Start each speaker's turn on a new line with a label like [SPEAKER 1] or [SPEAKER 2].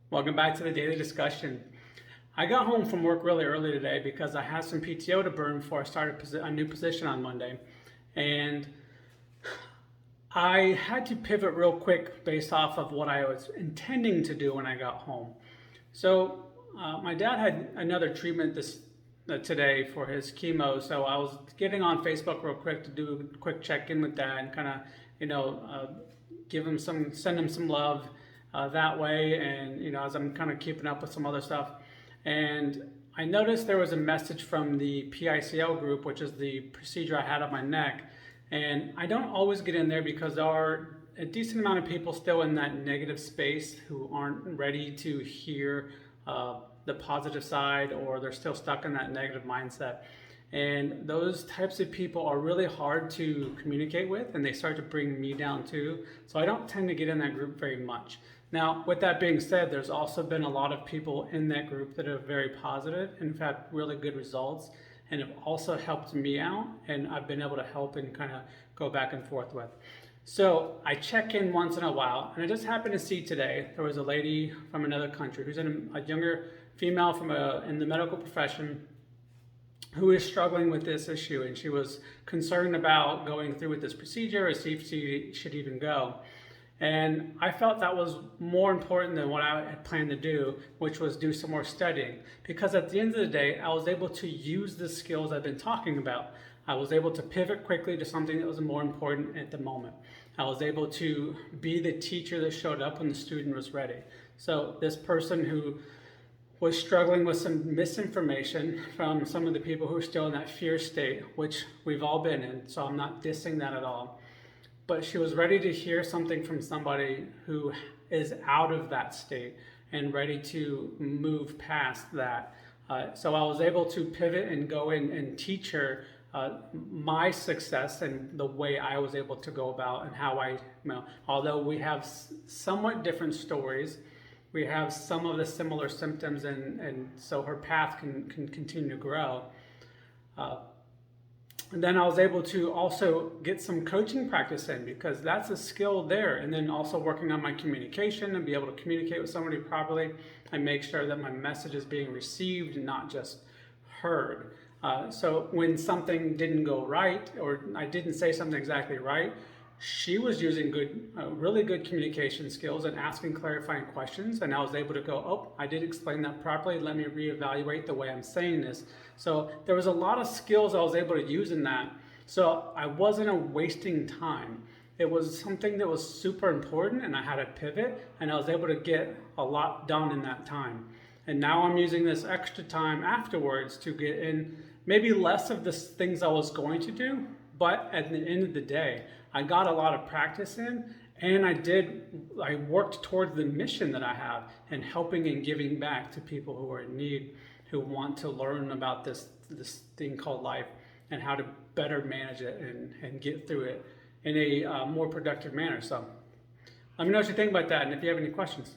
[SPEAKER 1] Welcome back to the daily discussion. I got home from work really early today because I had some PTO to burn before I started a new position on Monday. And I had to pivot real quick based off of what I was intending to do when I got home. My dad had another treatment today for his chemo, so I was getting on Facebook real quick to do a quick check-in with Dad and kind of, you know, uh, send him some love that way, and as I'm kind of keeping up with some other stuff, and I noticed there was a message from the PICL group, which is the procedure I had on my neck, and I don't always get in there because there are a decent amount of people still in that negative space who aren't ready to hear the positive side, or they're still stuck in that negative mindset. And those types of people are really hard to communicate with, and they start to bring me down too. So I don't tend to get in that group very much. Now, with that being said, there's also been a lot of people in that group that are very positive and have had really good results and have also helped me out, and I've been able to help and kind of go back and forth with. So I check in once in a while, and I just happened to see today there was a lady from another country who's a younger female in the medical profession who is struggling with this issue, and she was concerned about going through with this procedure or see if she should even go. And I felt that was more important than what I had planned to do, which was do some more studying. Because at the end of the day, I was able to use the skills I've been talking about. I was able to pivot quickly to something that was more important at the moment. I was able to be the teacher that showed up when the student was ready. So this person who was struggling with some misinformation from some of the people who are still in that fear state, which we've all been in, so I'm not dissing that at all. But she was ready to hear something from somebody who is out of that state and ready to move past that. So I was able to pivot and go in and teach her my success and the way I was able to go about, and how although we have somewhat different stories, we have some of the similar symptoms, and so her path can continue to grow. And then I was able to also get some coaching practice in, because that's a skill there. And then also working on my communication and be able to communicate with somebody properly and make sure that my message is being received and not just heard. So when something didn't go right, or I didn't say something exactly right, she was using really good communication skills and asking clarifying questions, and I was able to go, oh, I did explain that properly, let me reevaluate the way I'm saying this. So there was a lot of skills I was able to use in that, so I wasn't wasting time. It was something that was super important, and I had to pivot, and I was able to get a lot done in that time. And now I'm using this extra time afterwards to get in maybe less of the things I was going to do, but at the end of the day, I got a lot of practice in, and I worked towards the mission that I have, and helping and giving back to people who are in need, who want to learn about this thing called life and how to better manage it and get through it in a more productive manner. So let me know what you think about that, and if you have any questions.